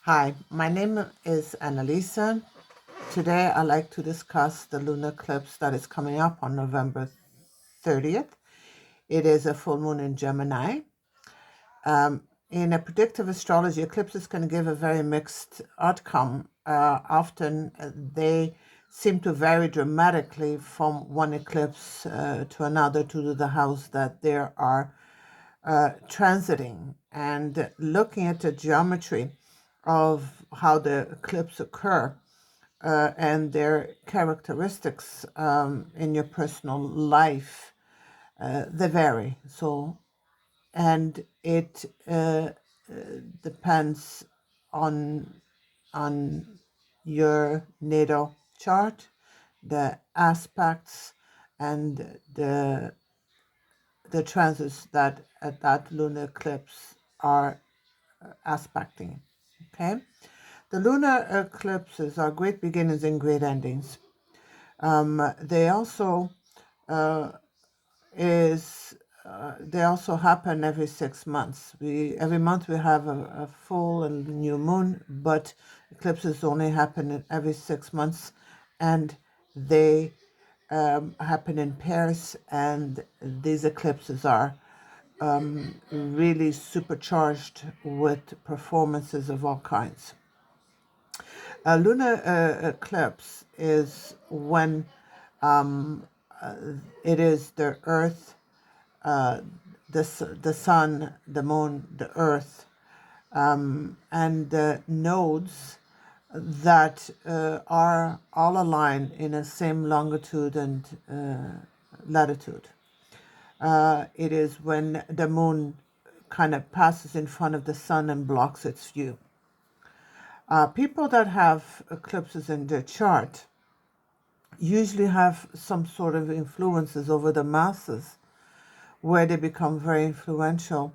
Hi, my name is Annalisa. Today I'd like to discuss the lunar eclipse that is coming up on November 30th. It is a full moon in Gemini. In a predictive astrology, eclipses can give a very mixed outcome. Often they seem to vary dramatically from one eclipse to another due to the house that they are transiting. And looking at the geometry of how the eclipse occur and their characteristics in your personal life, they vary. And it depends on your natal chart, the aspects, and the transits that at that lunar eclipse are aspecting. Okay, the lunar eclipses are great beginnings and great endings. They also is they also happen every 6 months. We every month we have a full and new moon, but eclipses only happen every 6 months, and they happen in pairs. And these eclipses are really supercharged with performances of all kinds. A lunar eclipse is when it is the Earth, the Sun, the Moon, the Earth, and the nodes that are all aligned in the same longitude and latitude. It is when the Moon kind of passes in front of the Sun and blocks its view. People that have eclipses in their chart usually have some sort of influences over the masses where they become very influential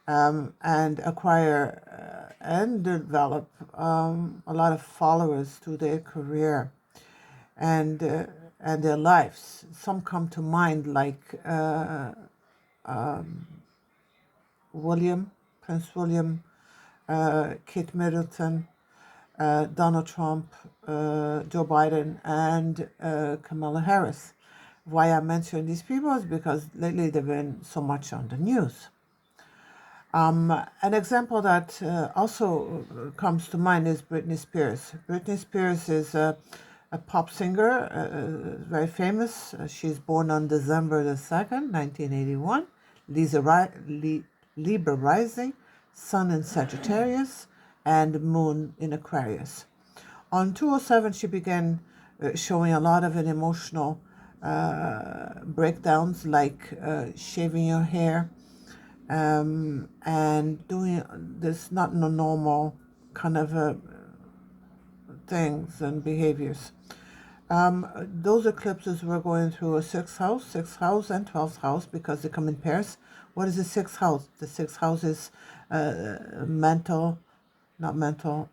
and acquire and develop a lot of followers through their career and and their lives. Some come to mind like Prince William, Kate Middleton, Donald Trump, Joe Biden, and Kamala Harris. Why I mention these people is because lately they've been so much on the news. An example that also comes to mind is Britney Spears. Britney Spears is a pop singer, very famous. She's born on December the 2nd, 1981. Libra rising, Sun in Sagittarius, and Moon in Aquarius. On 207, she began showing a lot of an emotional breakdowns, like shaving your hair and doing this not normal kind of things and behaviors. Those eclipses were going through a sixth house, and 12th house because they come in pairs. What is the sixth house? The sixth house is mental, not mental.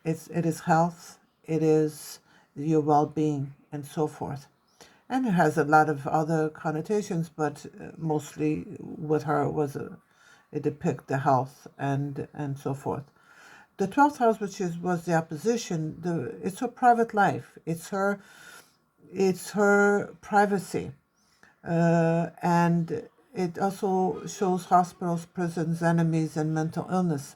It is health. It is your well-being and so forth. And it has a lot of other connotations, but mostly with her it depict the health and so forth. The 12th house, which was the opposition, it's her private life. It's her privacy, and it also shows hospitals, prisons, enemies, and mental illness.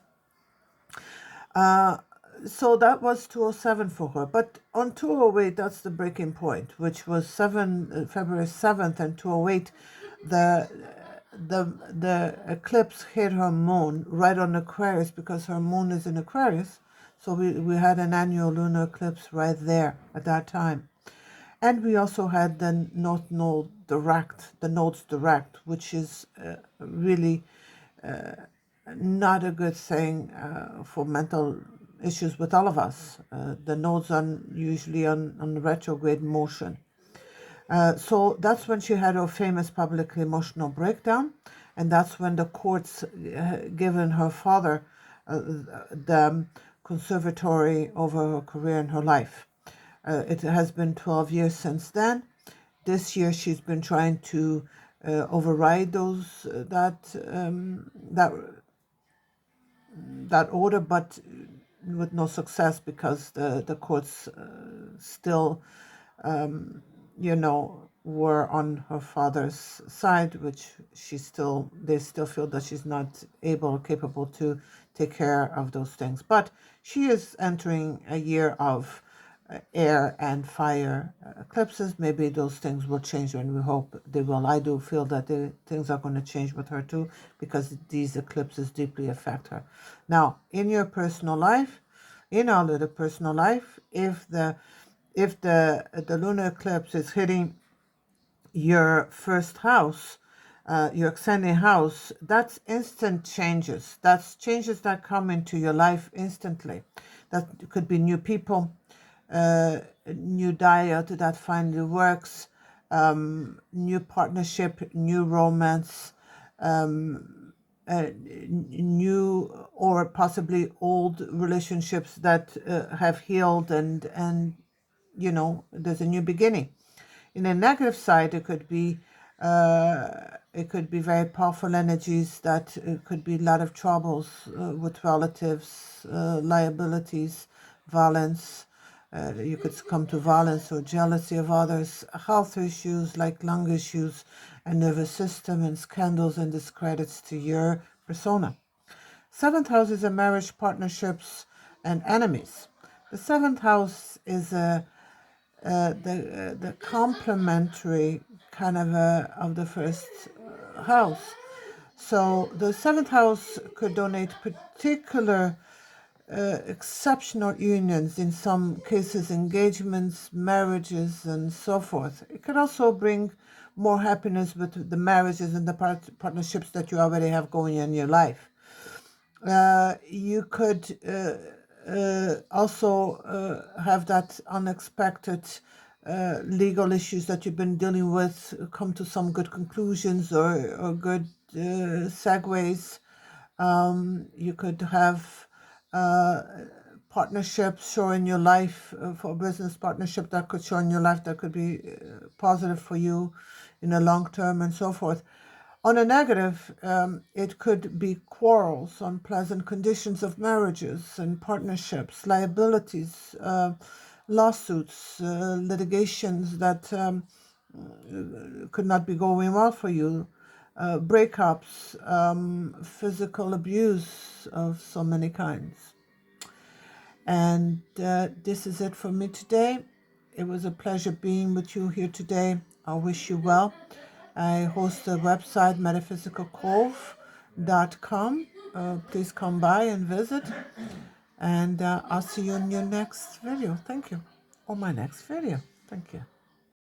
So that was 207 for her. But on 208, that's the breaking point, which was February 7th, and 208, the the eclipse hit her moon right on Aquarius because her moon is in Aquarius. So we had an annual lunar eclipse right there at that time. And we also had the nodes direct, which is really not a good thing for mental issues with all of us. The nodes are usually on retrograde motion. So that's when she had her famous public emotional breakdown, and that's when the courts given her father the conservatory over her career and her life. It has been 12 years since then. This year she's been trying to override that order, but with no success because the courts still, were on her father's side, which they still feel that she's not able or capable to take care of those things. But she is entering a year of air and fire eclipses. Maybe those things will change, and we hope they will. I do feel that things are going to change with her too, because these eclipses deeply affect her. Now, in your personal life, in our little personal life, if the lunar eclipse is hitting your first house, your ascending house, that's instant changes. That's changes that come into your life instantly. That could be new people, new diet that finally works, new partnership, new romance, new or possibly old relationships that have healed, and there's a new beginning. In the negative side, it could be very powerful energies that could be a lot of troubles with relatives, liabilities, violence. You could succumb to violence or jealousy of others, health issues like lung issues and nervous system, and scandals and discredits to your persona. Seventh house is a marriage, partnerships, and enemies. The seventh house is the complementary kind of the first house. So the seventh house could donate particular exceptional unions, in some cases engagements, marriages, and so forth. It could also bring more happiness with the marriages and the partnerships that you already have going in your life. You could also have that unexpected legal issues that you've been dealing with come to some good conclusions, or good segues. You could have uh, partnerships show in your life, for a business partnership that could show in your life that could be positive for you in the long term, and so forth. On a negative, it could be quarrels, unpleasant conditions of marriages and partnerships, liabilities, lawsuits, litigations that could not be going well for you, breakups, physical abuse of so many kinds. And this is it for me today. It was a pleasure being with you here today. I wish you well. I host a website, metaphysicalcove.com. Please come by and visit. And I'll see you in your next video. Thank you. Or my next video. Thank you.